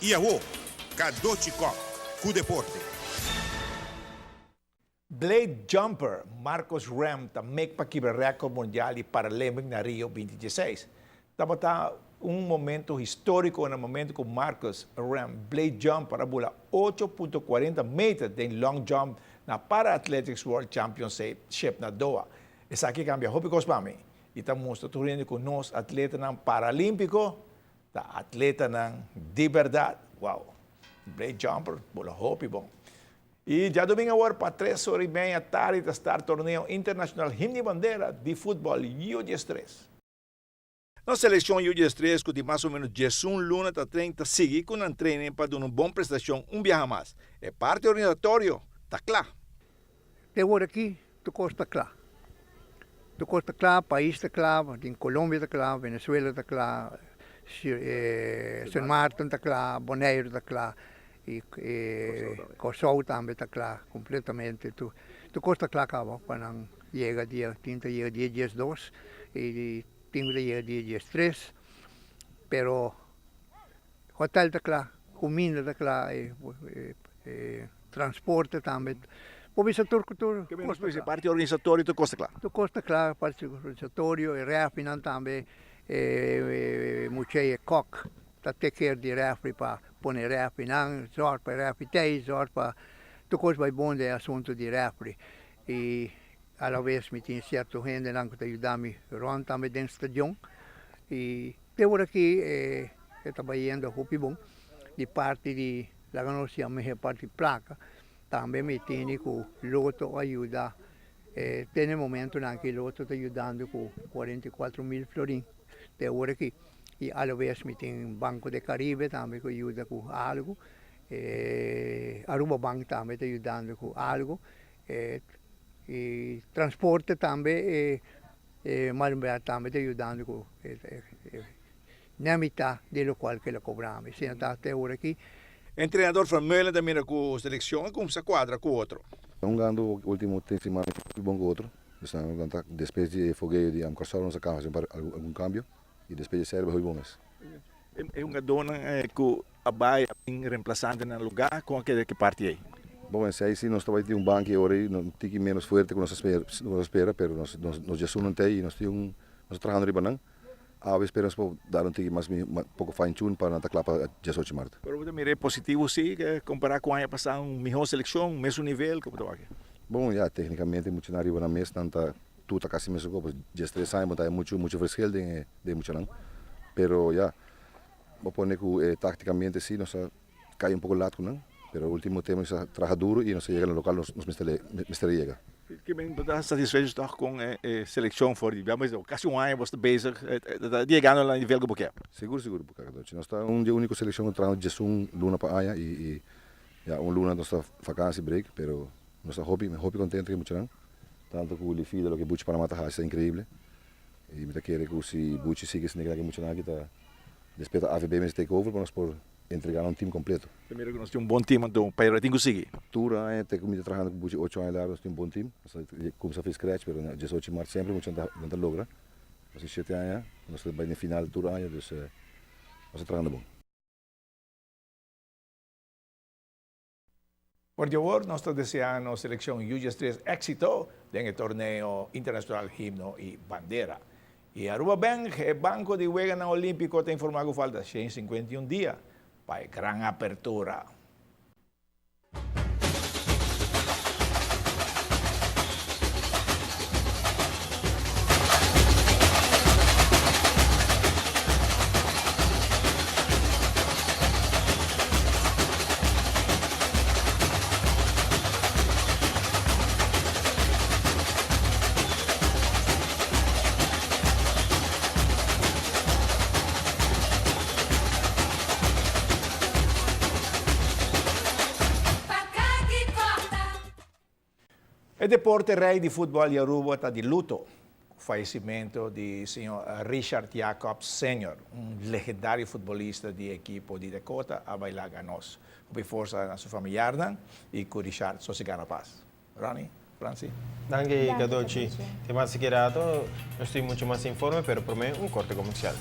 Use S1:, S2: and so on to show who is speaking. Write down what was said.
S1: E a Kadochikov, ku deporte.
S2: Blade jumper Marcos Rem também para quebrar recorde mundial e paralímpico na Rio 2016. Estava momento histórico no momento que Marcos Rem Blade jumper abula 8.40 metros de long jump na Para Athletics World Championship na Doha. Essa aqui cambia hobby para mim. E estamos mostrando com nós atleta ng paralímpico, atleta ng de verdade. Wow! Blade jumper, bola hobby bom. E já domingo agora para 3h30 da tarde está o torneio internacional Himno e Bandeira de futebol U13. Na seleção U13, que de mais ou menos 11 lunas a 30, sigue com um treino para dar uma boa prestação, viaje mais. É parte organizatório, está claro.
S3: Agora aqui, tu costa claro. Tu costa claro, país está claro, em Colômbia está claro, Venezuela está claro, São Martin está claro, Bonaire está claro. E Kosovo também está claro, completamente. Tu costa claro, quando chega dia 30, chega dia 12, e 5 chega dia 13, pero hotel está claro, comida está claro, transporte também. Poi se turco
S2: Que bem, parte organizatório, tu costa claro.
S3: Tu costa claro, parte organizatório, e refinan também, muchei cock. Dat keer die refri pa pone refri nang, zorg para refri tei, zorg para tu coisa vai bom de assunto de refri. E alla vez me tinha certo gente nang que te ajudami ron também dentro do stadion. E eu aqui trabalhando hopi bom de parte de la ganosia me parte placa. Também me tiene com loto ajuda. Tem momento nang que loto te ajudando com 44.000 florin. Te ora aqui. E alla vez mi tem Banco de Caribe também que ajuda com algo, Aruba Bank também está ajudando com algo, e transporte também, Malmbert também está ajudando com na metade do qual que cobramos. Se está até agora aqui.
S2: O treinador Vermeulen também com a seleção, como se quadra com o outro.
S4: Jogando o último tempo bom com o outro, depois de fogueio de Amcorsol, nós acabamos de algum câmbio. E depois de Sérvia, foi bom isso.
S2: É uma dona que a Bahia é reemplaçante no lugar, com aquele que parte aí?
S4: Bom, se aí sim, nós trabalhamos um banco agora, não tem menos forte que nós esperamos, mas nós já não tem, nós trabalhando em Banang. A vezes esperamos dar mais pouco fine-tune para não estar claro para 18 de março.
S2: Mas você é positivo, sim, comparar com a ano passado, melhor seleção, mesmo nível, como está aqui?
S4: Bom, tecnicamente, muito na riba na mesa, tanto tudo casi mesmo copo, já 3 anos, mas é muito fresco de muito não. Pero vou poner que tácticamente sim, nós cai pouco lado não. Pero o último tema é trabalhar duro e nós chega no local, nós mestre chega.
S2: Que bem, está satisfeito com a seleção fora de mas quase ano você bezig, chegando no nível que você quer.
S4: Seguro, porque nós está único seleção que trabalha de luna para aia e luna nós está vacância break, pero nós está hobby contente que muito não. Tanto que o Lifi, do que Bucci para matar é incrível. E me querer que se Bucci siga se negar que muito nada está depois a AVB me take over para nós por entregar time completo.
S2: Primeiro que nós temos bom time então para tem conseguir.
S4: Tura até que me trabalhando com Bucci 8 anos lá nós temos bom time. Como se fez scratch, pero 18 de março sempre muito não logra. Nós 7 anos, nós vai na final Tura anos, dus nós trabalhando bom.
S2: Por favor, nós desejamos a seleção U13 éxito no torneio internacional Himno e Bandeira. E Aruba Bank, o banco de juega na Olímpico, tem informado que falta 151 dias para a grande apertura. O deporte rei de futebol de Aruba está de luto. O falecimento do senhor Richard Jacobs Sr., legendário futebolista de equipo de Dakota, a bailar a nós. Com força na sua familiar e com Richard Sosigara Paz. Ronnie, Francis.
S5: Danke, Kadochi. Tema se queda, no estoy mucho más informe, pero por mí un corte comercial.